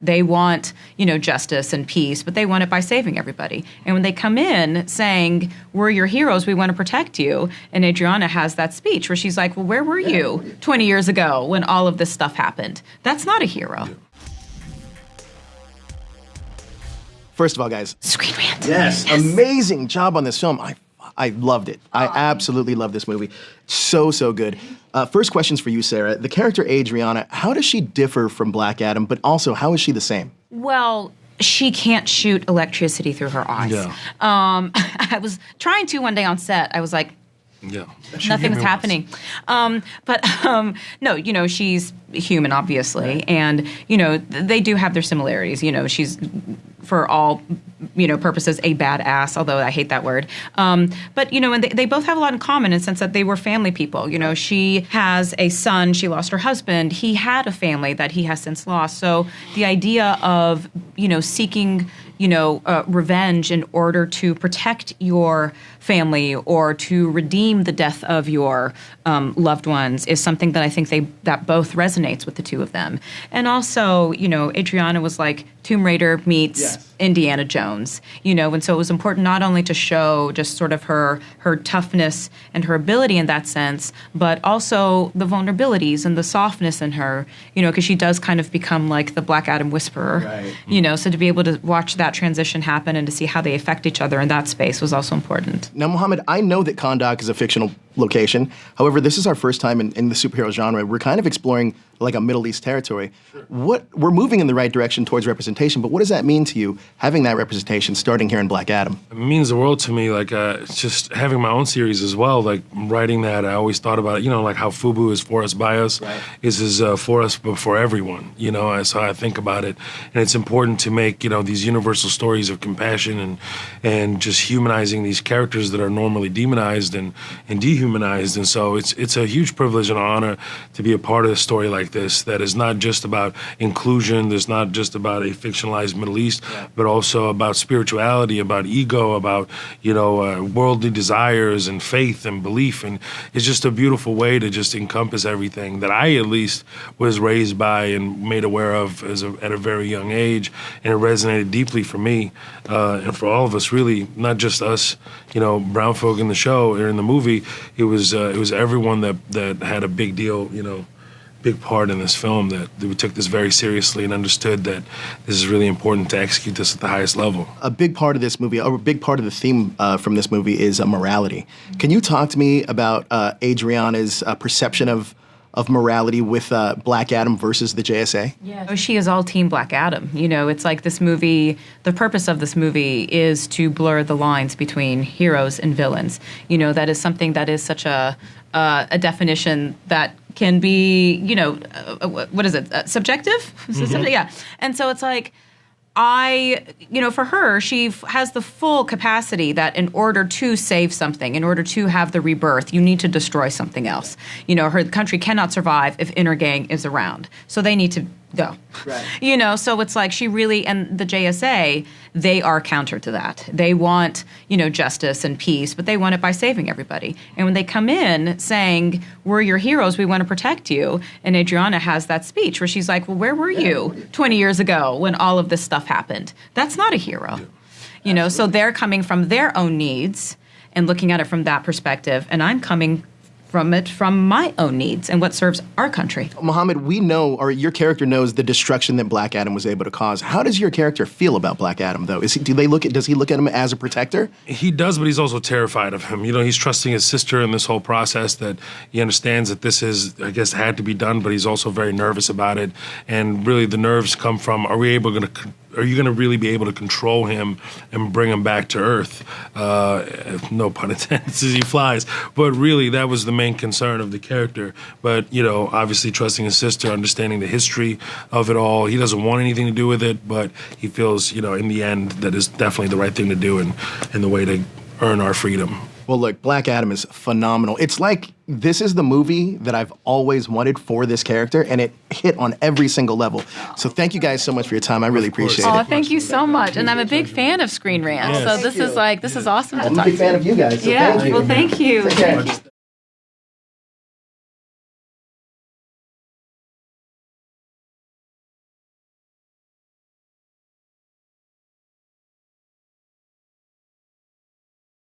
They want, justice and peace, but they want it by saving everybody. And when they come in saying, we're your heroes, we want to protect you, and Adrianna has that speech where she's like, well, where were you 20 years ago when all of this stuff happened? That's not a hero. First of all, guys. Screen Rant. Yes. Amazing job on this film. I loved it. I absolutely love this movie. So good. First question's for you, Sarah. The character Adrianna, how does she differ from Black Adam, but also how is she the same? Well, she can't shoot electricity through her eyes. Yeah. I was trying to one day on set. I was like, yeah. nothing's happening. No, she's human, obviously. Right. And, they do have their similarities. She's, for all, purposes, a badass, although I hate that word. But, and they both have a lot in common in the sense that they were family people. She has a son. She lost her husband. He had a family that he has since lost. So the idea of, seeking, revenge in order to protect your family or to redeem the death of your loved ones is something that I think that both resonates with the two of them. And also, Adrianna was like Tomb Raider meets Indiana Jones, and so it was important not only to show just sort of her toughness and her ability in that sense, but also the vulnerabilities and the softness in her, because she does kind of become like the Black Adam whisperer, right. So to be able to watch that transition happen and to see how they affect each other in that space was also important. Now, Mohammed, I know that Kahndaq is a fictional location. However, this is our first time in the superhero genre. We're kind of exploring like a Middle East territory. We're moving in the right direction towards representation, but what does that mean to you, having that representation starting here in Black Adam? It means the world to me. Like, just having my own series as well, like writing that, I always thought about it, like how FUBU is for us, by us, right. is for us, but for everyone, so I think about it. And it's important to make, these universal stories of compassion and just humanizing these characters that are normally demonized and dehumanized. And so it's a huge privilege and honor to be a part of a story like this that is not just about inclusion, that's not just about a fictionalized Middle East, but also about spirituality, about ego, about, worldly desires and faith and belief. And it's just a beautiful way to just encompass everything that I at least was raised by and made aware of at a very young age. And it resonated deeply for me and for all of us, really, not just us, brown folk in the show or in the movie. It was everyone that had a big deal, big part in this film, that we took this very seriously and understood that this is really important to execute this at the highest level. A big part of this movie, or a big part of the theme from this movie is morality. Can you talk to me about Adrianna's perception of morality with Black Adam versus the JSA? Yeah, she is all team Black Adam. It's like this movie, the purpose of this movie is to blur the lines between heroes and villains. That is something that is such a definition that can be, what is it, subjective? Mm-hmm. Yeah. And so it's like, for her, she has the full capacity that in order to save something, in order to have the rebirth, you need to destroy something else. Her country cannot survive if Inner Gang is around. So they need to go. Right. So it's like she really, and the JSA, they are counter to that. They want, justice and peace, but they want it by saving everybody. And when they come in saying, we're your heroes, we want to protect you, and Adrianna has that speech where she's like, well, where were you 20 years ago when all of this stuff happened? That's not a hero. Yeah. So they're coming from their own needs and looking at it from that perspective, and I'm coming from my own needs and what serves our country. Mohammed, we know, or your character knows, the destruction that Black Adam was able to cause. How does your character feel about Black Adam, though? Does he look at him as a protector? He does, but he's also terrified of him. He's trusting his sister in this whole process, that he understands that this is, I guess, had to be done, but he's also very nervous about it. And really the nerves come from, are you going to really be able to control him and bring him back to Earth? No pun intended, as he flies. But really, that was the main concern of the character. But, obviously trusting his sister, understanding the history of it all. He doesn't want anything to do with it, but he feels, in the end, that is definitely the right thing to do and the way to earn our freedom. Well, look, Black Adam is phenomenal. It's like this is the movie that I've always wanted for this character, and it hit on every single level. So thank you guys so much for your time. I really appreciate it. Oh, thank you so much. And I'm a big fan of Screen Rant. Yes. So this is awesome to talk to. I'm a big fan of you guys. So thank you. Well, thank you. Take care.